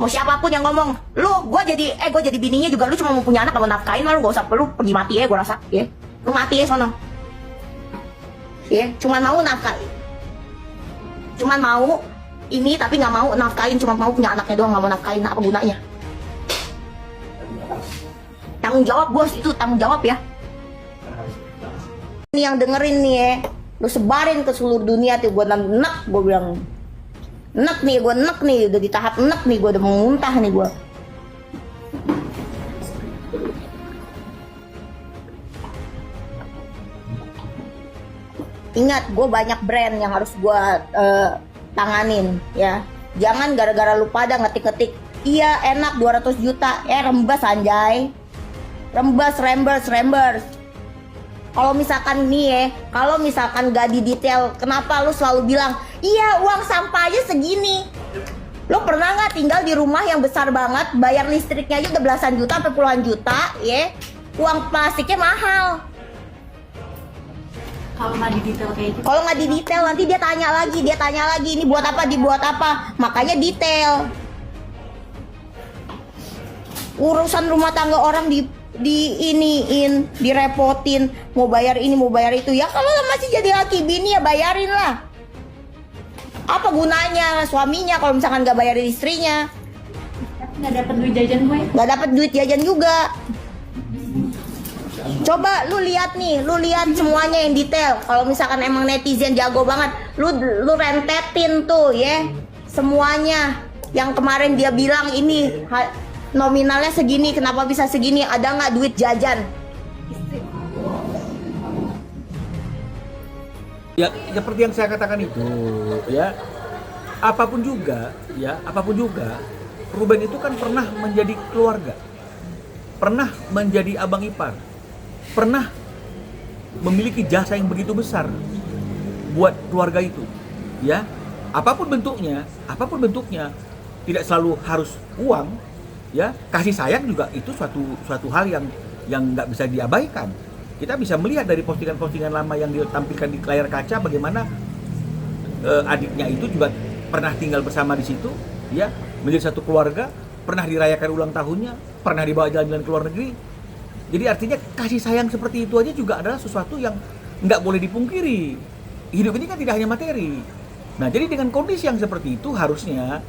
Mau siapapun yang ngomong, gue jadi bininya juga, lu cuma mau punya anak, gak mau nafkain, lu gak usah, lu pergi mati ya, gue rasa, ya. Lu mati ya sono. Ya, cuma mau nafkain. Cuman mau ini tapi nggak mau nafkain, cuma mau punya anaknya doang, nggak mau nafkain, apa gunanya? Tanggung jawab bos, itu tanggung jawab ya. Ini yang dengerin nih ya, lu sebarin ke seluruh dunia tuh, gue enek, gue bilang enek nih, gue enek nih, udah di tahap enek nih, gue udah mau muntah nih gue. Ingat, gue banyak brand yang harus gue tanganin ya. Jangan gara-gara lu pada ngetik-ngetik, iya enak 200 juta, rembes anjay. Rembers. Kalau misalkan nih ya, kalau misalkan gak didetail, kenapa lu selalu bilang, iya uang sampah aja segini. Lu pernah gak tinggal di rumah yang besar banget, bayar listriknya aja udah belasan juta sampai puluhan juta ya. Uang plastiknya mahal. Kalau nggak didetail kayak gitu. Kalau nggak didetail nanti dia tanya lagi, ini buat apa, dibuat apa, makanya detail. Urusan rumah tangga orang direpotin, mau bayar ini, mau bayar itu. Ya kalau masih jadi laki bini ya bayarin lah. Apa gunanya suaminya kalau misalkan nggak bayarin istrinya? Nggak dapat duit jajan gue. Nggak dapat duit jajan juga. Coba lu lihat semuanya yang detail. Kalau misalkan emang netizen jago banget, lu rentetin tuh ya semuanya. Yang kemarin dia bilang ini nominalnya segini, kenapa bisa segini? Ada nggak duit jajan? Ya seperti yang saya katakan itu ya, apapun juga, Ruben itu kan pernah menjadi keluarga, pernah menjadi abang ipar, pernah memiliki jasa yang begitu besar buat keluarga itu, ya. Apapun bentuknya, tidak selalu harus uang, ya. Kasih sayang juga itu suatu hal yang nggak bisa diabaikan. Kita bisa melihat dari postingan-postingan lama yang ditampilkan di layar kaca bagaimana adiknya itu juga pernah tinggal bersama di situ, ya, menjadi satu keluarga, pernah dirayakan ulang tahunnya, pernah dibawa jalan-jalan ke luar negeri. Jadi artinya kasih sayang seperti itu aja juga adalah sesuatu yang nggak boleh dipungkiri. Hidup ini kan tidak hanya materi. Nah, jadi dengan kondisi yang seperti itu harusnya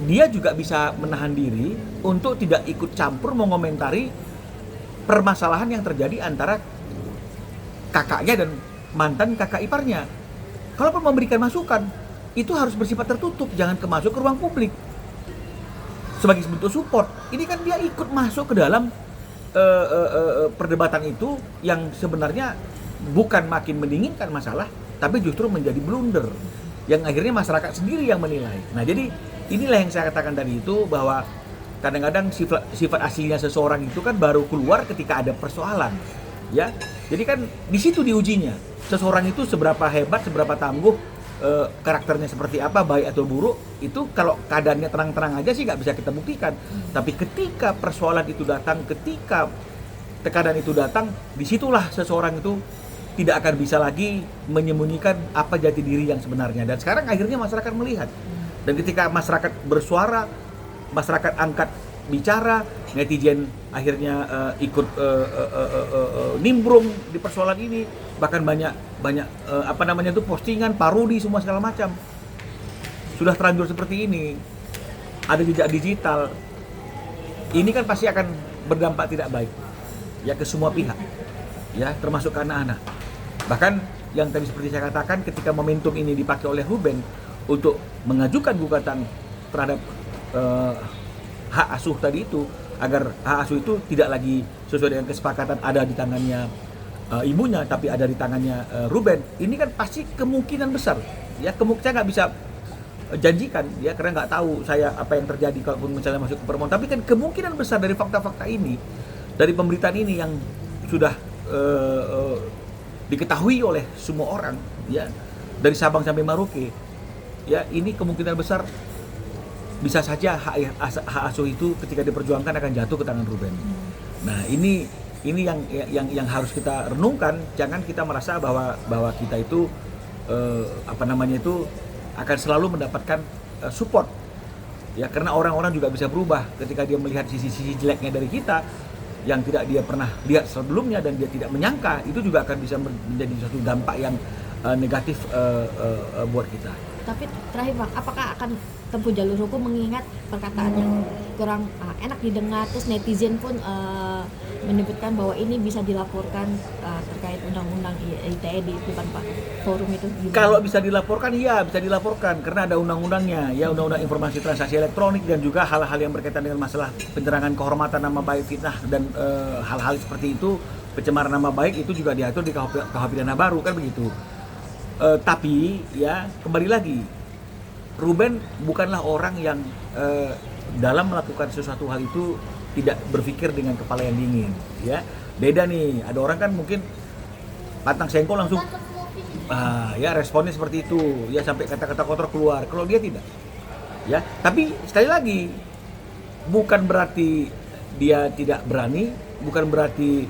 dia juga bisa menahan diri untuk tidak ikut campur mengomentari permasalahan yang terjadi antara kakaknya dan mantan kakak iparnya. Kalaupun memberikan masukan, itu harus bersifat tertutup, jangan masuk ke ruang publik. Sebagai bentuk support, ini kan dia ikut masuk ke dalam perdebatan itu yang sebenarnya bukan makin mendinginkan masalah, tapi justru menjadi blunder yang akhirnya masyarakat sendiri yang menilai. Nah, jadi inilah yang saya katakan tadi itu, bahwa kadang-kadang sifat aslinya seseorang itu kan baru keluar ketika ada persoalan, ya. Jadi kan di situ diujinya seseorang itu seberapa hebat, seberapa tangguh, karakternya seperti apa, baik atau buruk. Itu kalau keadaannya terang-terang aja sih nggak bisa kita buktikan. Tapi ketika persoalan itu datang, ketika tekanan itu datang, disitulah seseorang itu tidak akan bisa lagi menyembunyikan apa jati diri yang sebenarnya. Dan sekarang akhirnya masyarakat melihat. Dan ketika masyarakat bersuara, masyarakat angkat bicara, netizen akhirnya ikut nimbrung di persoalan ini. Bahkan banyak postingan, parodi, semua segala macam. Sudah terlanjur seperti ini, ada jejak digital. Ini kan pasti akan berdampak tidak baik, ya, ke semua pihak, ya, termasuk ke anak-anak. Bahkan yang tadi seperti saya katakan, ketika momentum ini dipakai oleh Ruben untuk mengajukan gugatan terhadap hak asuh tadi itu, agar hak asuh itu tidak lagi sesuai dengan kesepakatan ada di tangannya ibunya, tapi ada di tangannya Ruben. Ini kan pasti kemungkinan besar, ya, saya nggak bisa janjikan, ya, karena nggak tahu saya apa yang terjadi kalau misalnya masuk ke permohonan. Tapi kan kemungkinan besar dari fakta-fakta ini, dari pemberitaan ini yang sudah diketahui oleh semua orang, ya, dari Sabang sampai Merauke, ya, ini kemungkinan besar bisa saja hak asuh itu ketika diperjuangkan akan jatuh ke tangan Ruben. Nah, ini yang harus kita renungkan. Jangan kita merasa bahwa kita itu akan selalu mendapatkan support Ya, karena orang-orang juga bisa berubah ketika dia melihat sisi-sisi jeleknya dari kita yang tidak dia pernah lihat sebelumnya dan dia tidak menyangka, itu juga akan bisa menjadi suatu dampak yang negatif buat kita. Tapi terakhir Bang, apakah akan tempuh jalur hukum mengingat perkataan yang kurang enak didengar, terus netizen pun menyebutkan bahwa ini bisa dilaporkan terkait undang-undang ITE di depan Pak forum itu? Gimana? Kalau bisa dilaporkan, iya bisa dilaporkan karena ada undang-undangnya, ya Undang-Undang Informasi Transaksi Elektronik dan juga hal-hal yang berkaitan dengan masalah penyerangan kehormatan nama baik, fitnah dan hal-hal seperti itu, pencemaran nama baik itu juga diatur di KUH pidana baru kan begitu. Tapi ya kembali lagi, Ruben bukanlah orang yang dalam melakukan sesuatu hal itu tidak berpikir dengan kepala yang dingin, ya. Beda nih, ada orang kan mungkin pantang sengkol langsung ya responnya seperti itu, ya sampai kata-kata kotor keluar. Kalau dia tidak, ya. Tapi sekali lagi, bukan berarti dia tidak berani, bukan berarti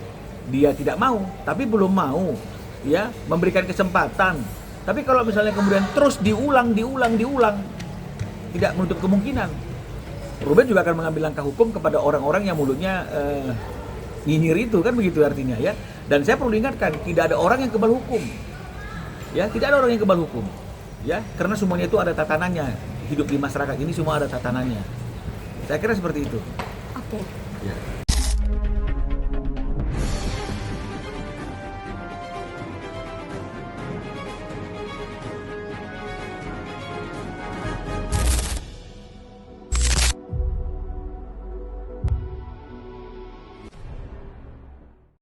dia tidak mau, tapi belum mau, ya, memberikan kesempatan. Tapi kalau misalnya kemudian terus diulang, tidak menutup kemungkinan Ruben juga akan mengambil langkah hukum kepada orang-orang yang mulutnya nyinyir itu, kan begitu artinya, ya. Dan saya perlu ingatkan, tidak ada orang yang kebal hukum, ya, tidak ada orang yang kebal hukum, ya, karena semuanya itu ada tatanannya. Hidup di masyarakat ini semua ada tatanannya. Saya kira seperti itu. Oke. Ya.